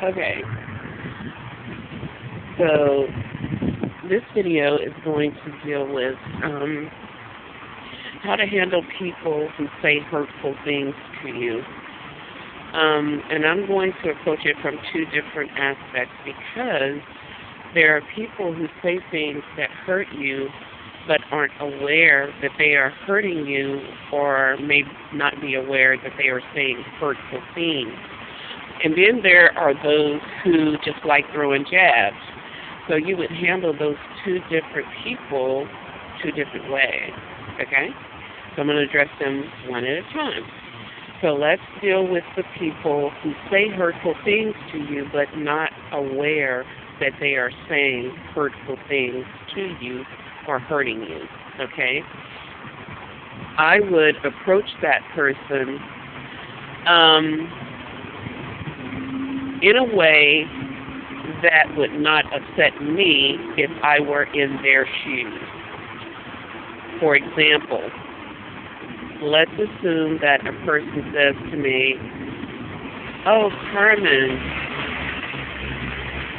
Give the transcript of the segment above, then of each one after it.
Okay, so this video is going to deal with how to handle people who say hurtful things to you. And I'm going to approach it from two different aspects because there are people who say things that hurt you but aren't aware that they are hurting you or may not be aware that they are saying hurtful things. And then there are those who just like throwing jabs. So you would handle those two different people two different ways, okay? So I'm going to address them one at a time. So let's deal with the people who say hurtful things to you but not aware that they are saying hurtful things to you or hurting you, okay? I would approach that person in a way that would not upset me if I were in their shoes. For example, let's assume that a person says to me, "Oh, Carmen,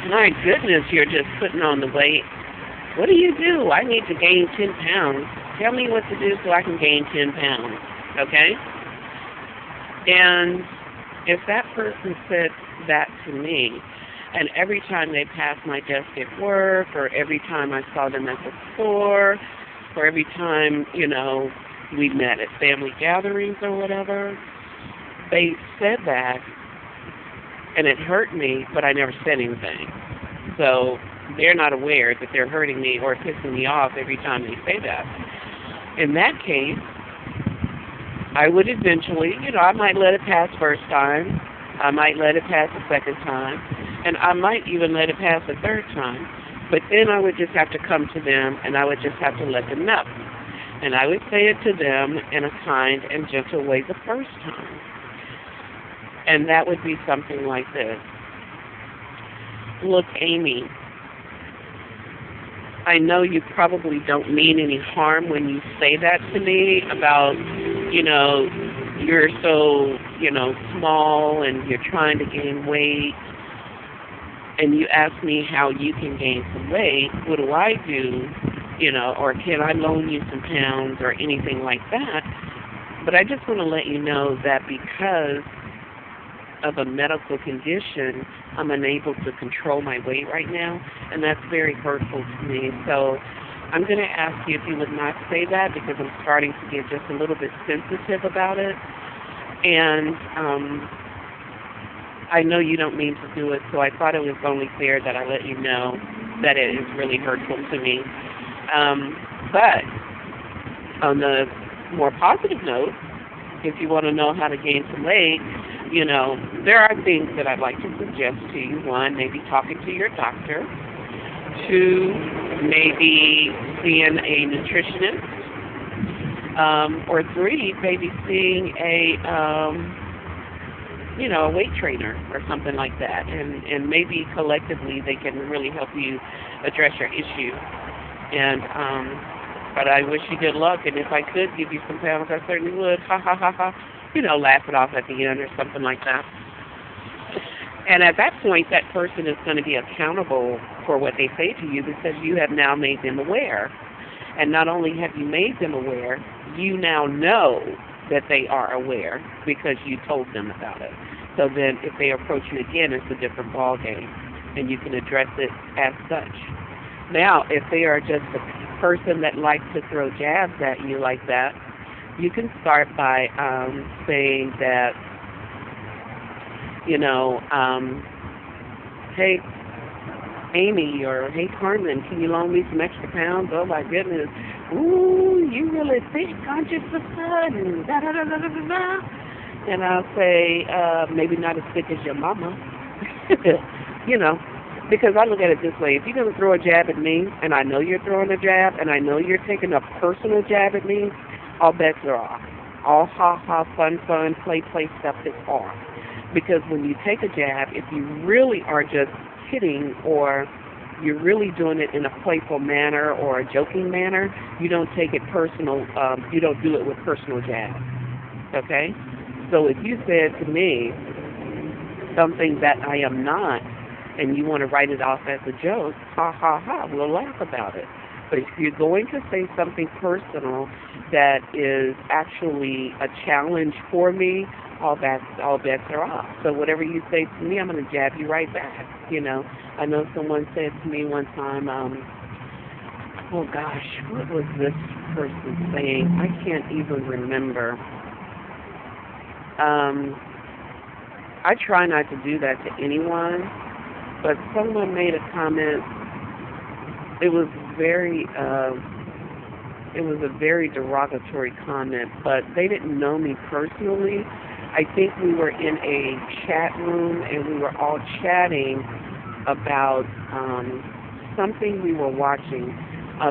my goodness, you're just putting on the weight. What do you do? I need to gain 10 pounds. Tell me what to do so I can gain 10 pounds." Okay? And if that person said that to me, and every time they passed my desk at work, or every time I saw them at the store, or every time, we met at family gatherings or whatever, they said that, and it hurt me, but I never said anything. So they're not aware that they're hurting me or pissing me off every time they say that. In that case, I would eventually, I might let it pass first time, I might let it pass the second time, and I might even let it pass the third time. But then I would just have to come to them, and I would just have to let them know. And I would say it to them in a kind and gentle way the first time. And that would be something like this. "Look, Amy, I know you probably don't mean any harm when you say that to me about, you're so, small and you're trying to gain weight. And you ask me how you can gain some weight. What do I do? Or can I loan you some pounds or anything like that? But I just want to let you know that because of a medical condition, I'm unable to control my weight right now, and that's very hurtful to me. So I'm going to ask you if you would not say that because I'm starting to get just a little bit sensitive about it. And I know you don't mean to do it, so I thought it was only fair that I let you know that it is really hurtful to me. But on the more positive note, if you want to know how to gain some weight, there are things that I'd like to suggest to you. One, maybe talking to your doctor. Two, maybe seeing a nutritionist. Or three, maybe seeing a weight trainer or something like that. And maybe collectively they can really help you address your issue. And, but I wish you good luck. And if I could give you some pounds, I certainly would. Ha, ha, ha, ha. Laugh it off at the end or something like that. And at that point, that person is going to be accountable for what they say to you because you have now made them aware. And not only have you made them aware, you now know that they are aware because you told them about it. So then if they approach you again, it's a different ball game, and you can address it as such. Now, if they are just a person that likes to throw jabs at you like that, you can start by saying that, "Hey, Amy," or "Hey, Carmen, can you loan me some extra pounds? Oh, my goodness. Ooh, you really thick, aren't you, sister?" And da-da-da-da-da-da. And I'll say, maybe not as thick as your mama. Because I look at it this way. If you're going to throw a jab at me, and I know you're throwing a jab, and I know you're taking a personal jab at me, all bets are off. All ha-ha, fun, play stuff is off. Because when you take a jab, if you really are just kidding or you're really doing it in a playful manner or a joking manner, you don't take it personal. You don't do it with personal jabs. Okay? So if you said to me, something that I am not, and you want to write it off as a joke, ha ha ha, we'll laugh about it. But if you're going to say something personal that is actually a challenge for me, all bets are off. So whatever you say to me, I'm going to jab you right back. I know someone said to me one time, oh gosh, what was this person saying? I can't even remember. I try not to do that to anyone, but someone made a comment. It was a very derogatory comment, but they didn't know me personally. I think we were in a chat room and we were all chatting about something we were watching.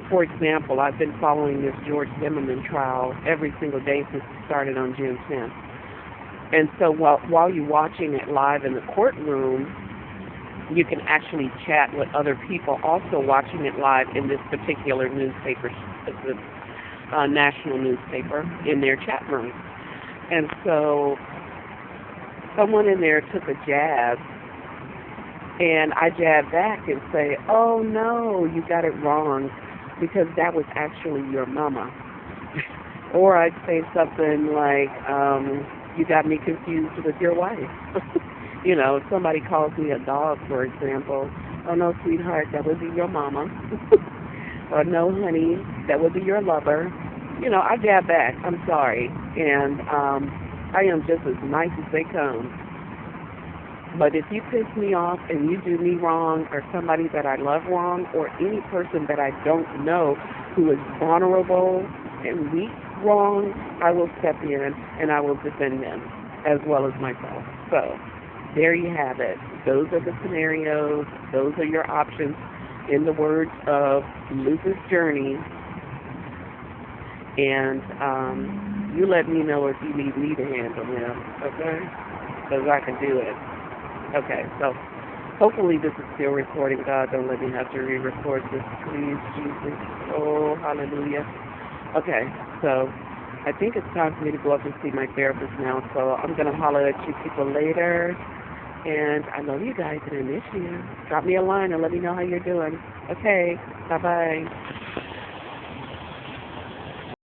For example, I've been following this George Zimmerman trial every single day since it started on June 10th. And so while you're watching it live in the courtroom, you can actually chat with other people also watching it live in this particular newspaper, the national newspaper, in their chat room. And so someone in there took a jab, and I jab back and say, oh no, you got it wrong, because that was actually your mama. Or I'd say something like, you got me confused with your wife. If somebody calls me a dog, for example, oh no, sweetheart, that would be your mama. Or no, honey, that would be your lover. I jab back, I'm sorry. And I am just as nice as they come. But if you piss me off and you do me wrong, or somebody that I love wrong, or any person that I don't know who is vulnerable and weak wrong, I will step in and I will defend them as well as myself. So there you have it. Those are the scenarios. Those are your options in the words of Lupus Journey. And you let me know if you need me to handle them, okay? Because I can do it. Okay, so hopefully this is still recording. God, don't let me have to re-record this, please, Jesus. Oh, hallelujah. Okay, so I think it's time for me to go up and see my therapist now, so I'm going to holler at you people later. And I love you guys and I miss you. Drop me a line and let me know how you're doing. Okay, bye-bye.